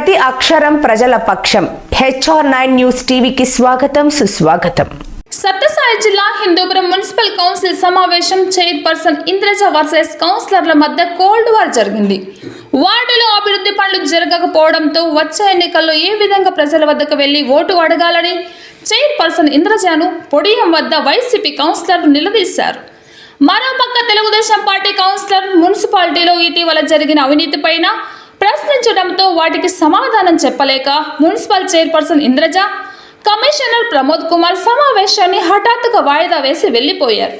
ప్రతి అక్షరం ప్రజల పక్షం. HR9 న్యూస్ టీవీకి స్వాగతం, సుస్వాగతం. సత్యసాయి జిల్లా హిందూపురం మున్సిపల్ కౌన్సిల్ సమావేశం చైర్పర్సన్ ఇంద్రజ వర్సెస్ కౌన్సిలర్ల మధ్య కోల్డ్ వార్ జరిగింది. వార్డులో అభివృద్ధి పనులు జరగకపోవడంతో వచ్చే ఎన్నికల్లో ఏ విధంగా ప్రజల వద్దకు వెళ్లి ఓటు అడగాలని చైర్పర్సన్ ఇంద్రజను పొడియం వద్ద వైసీపీ కౌన్సిలర్లు నిలదీశారు. మరోపక్క తెలుగుదేశం పార్టీ కౌన్సిలర్ మున్సిపాలిటీలో ఇటీవల జరిగిన అవినీతిపైన ప్రశ్నించడంతో వాటికి సమాధానం చెప్పలేక municipal chairperson Indraja, commissioner Pramod Kumar సమావేశాన్ని హఠాత్తుగా వాయిదా వేసి వెళ్లిపోయారు.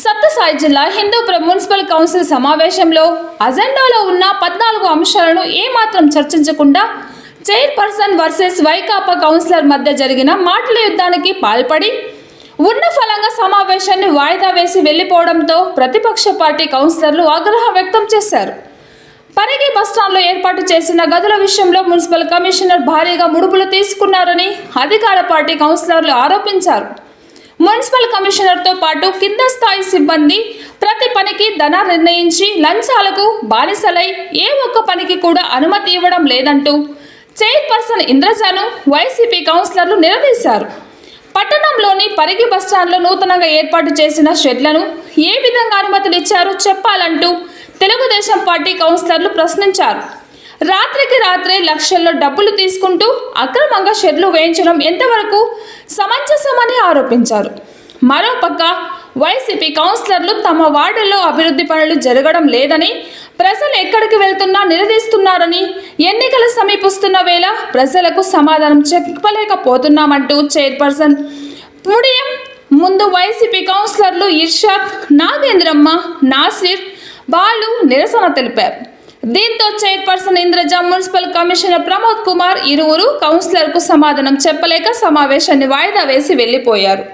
సత్యసాయి జిల్లా హిందూపురం మున్సిపల్ కౌన్సిల్ సమావేశంలో అజెండాలో ఉన్న 14 అంశాలను ఏమాత్రం చర్చించకుండా చైర్పర్సన్ వర్సెస్ వైకాపా కౌన్సిలర్ మధ్య జరిగిన మాటల యుద్ధానికి పాల్పడి ఉన్న ఫలంగా సమావేశాన్ని వాయిదా వేసి వెళ్లిపోవడంతో ప్రతిపక్ష పార్టీ కౌన్సిలర్లు ఆగ్రహం వ్యక్తం చేశారు. పరిగి బస్టాండ్లో ఏర్పాటు చేసిన గదుల విషయంలో మున్సిపల్ కమిషనర్ భారీగా ముడుపులు తీసుకున్నారని అధికార పార్టీ కౌన్సిలర్లు ఆరోపించారు. మున్సిపల్ కమిషనర్తో పాటు కింద స్థాయి సిబ్బంది ప్రతి పనికి ధన నిర్ణయించి లంచాలకు బానిసలై ఏ ఒక్క పనికి కూడా అనుమతి ఇవ్వడం లేదంటూ చైర్పర్సన్ ఇంద్రజను వైసీపీ కౌన్సిలర్లు నిలదీశారు. పట్టణంలోని పరిగి బస్టాండ్లో నూతనంగా ఏర్పాటు చేసిన షెడ్లను ఏ విధంగా అనుమతులు ఇచ్చారో చెప్పాలంటూ తెలుగుదేశం పార్టీ కౌన్సిలర్లు ప్రశ్నించారు. రాత్రికి రాత్రే లక్షల్లో డబ్బులు తీసుకుంటూ అక్రమంగా షెడ్లు వేయించడం ఎంతవరకు సమంజసమని ఆరోపించారు. మరోపక్క వైసీపీ కౌన్సిలర్లు తమ వార్డుల్లో అభివృద్ధి పనులు జరగడం లేదని, ప్రజలు ఎక్కడికి వెళ్తున్నా నిలదీస్తున్నారని, ఎన్నికలు సమీపిస్తున్న వేళ ప్రజలకు సమాధానం చెప్పలేకపోతున్నామంటూ చైర్పర్సన్ పుడియం ముందు వైసీపీ కౌన్సిలర్లు ఇర్షాద్, నాగేంద్రమ్మ, నాసిర్, బాలు నిరసన తెలిపారు. దీంతో chairperson Indraja, municipal commissioner Pramod Kumar ఇరువురు కౌన్సిలర్కు సమాధానం చెప్పలేక సమావేశాన్ని వాయిదా వేసి వెళ్లిపోయారు.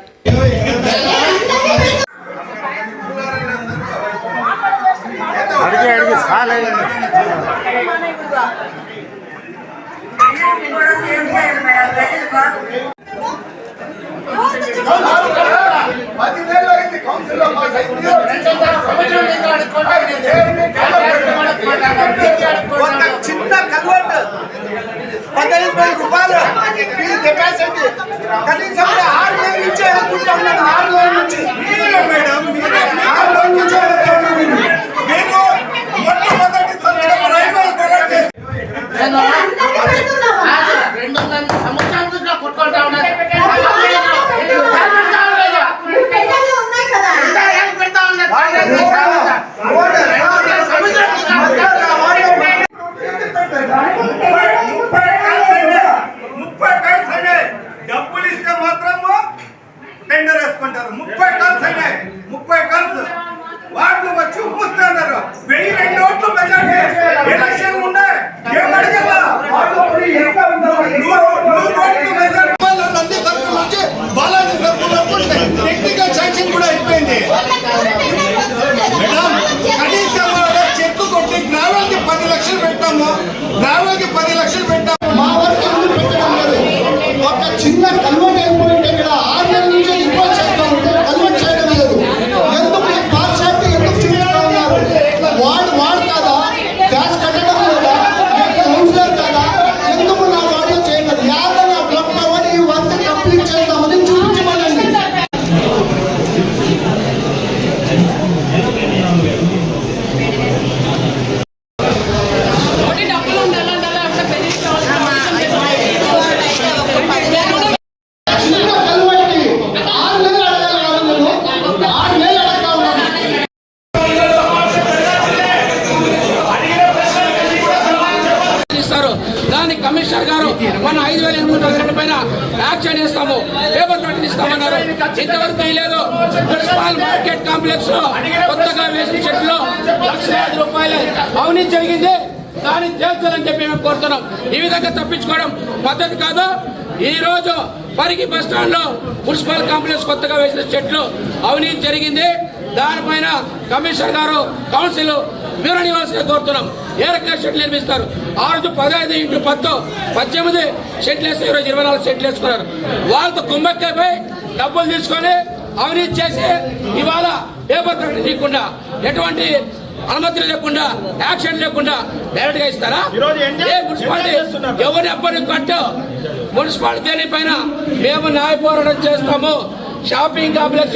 చిన్న కన్వర్ట్ 15,000 రూపాయలు కెపాసిటీ కనీసం 6 నెలల నుంచి అనుకుంటా ఉన్నాను. 6 నెలల నుంచి మేడం 6 నెలల నుంచి నేను మొట్టమొదటి రైల్వే కొట్టుకుంటా ఉన్నాను. డబ్బులు ఇస్తే మాత్రము టెండర్ వేసుకుంటారు. 30 టన్స్ అయినాయి. 30 టన్స్ వాళ్ళు వచ్చి ఊపుతున్నారు. 1002 ఓట్లు మెజారిటీ ఎలక్షన్ ఉన్నాయి. ఏం అడిగేవా నంది సర్కిల్ నుంచి బాలాజీ సర్కిల్ వరకు టెక్నికల్ శాంక్షన్ కూడా అయిపోయింది. మేడం కనీసం చెక్కు కొట్టి గ్రావెల్కి 10 లక్షలు పెట్టాము. గ్రావెల్కి 10 లక్షలు పెట్టాము. మా వరకు ఎందుకు పెట్టడం లేదు? ఒక చిన్న కన్వర్ట్ అయిపోయింది. ఇక్కడ 6 నెలల నుంచి రిపోర్ట్ చేస్తా ఉంటే కన్వర్ట్ చేయడం లేదు. ఎందుకు ఈ పార్షాలిటీ ఎందుకు చూపిస్తా ఉన్నారు? వాడు కాదా గ్యాస్ కట్టడం లేదా? కౌన్సిలర్ కాదా? ఎందుకు నా వాడు చేయలేదు? యాదన బ్లాక్ అవ్వని ఈ వర్క్ కంప్లీట్ చేద్దామని చూపించమనండి. దానికి కమిషనర్ గారు మన 5,802 పైన యాక్షన్ చేస్తాము, పేపర్ నోటీస్ ఇస్తామన్నారు. ఇంతవరకు లేదు. మున్సిపల్ మార్కెట్ కాంప్లెక్స్ లో కొత్తగా వేసిన చెట్లు లక్షలాది రూపాయలు అవినీతి జరిగింది. దాన్ని తేల్చాలని చెప్పి మేము కోరుతున్నాం. ఈ విధంగా తప్పించుకోవడం పద్ధతి కాదు. ఈ రోజు పరిగి బస్ స్టాండ్ లో మున్సిపల్ కాంప్లెక్స్ కొత్తగా వేసిన చెట్లు అవినీతి జరిగింది. దానిపైన కమిషనర్ గారు కౌన్సిల్ వివరణ ఇవ్వాల్సిందిగా కోరుతున్నాం. ఏ రకంగా షెడ్లు నిర్మిస్తారు? ఆ రోజు 15x10 18 షెడ్లు వేసి ఈరోజు 24 షెడ్లు వేసుకున్నారు. వాళ్ళతో కుమ్మక్కైపోయి డబ్బులు తీసుకొని అవినీతి చేసి ఇవాళ పేపర్ ప్రకటన చేయకుండా ఎటువంటి అనుమతులు లేకుండా యాక్షన్ లేకుండా డైరెక్ట్ గా ఇస్తారా? ఏ మున్సిపాలిటీ ఎవరి అప్పని కట్టు మున్సిపాలిటీ పైన మేము న్యాయ పోరాటం చేస్తాము. Shopping complex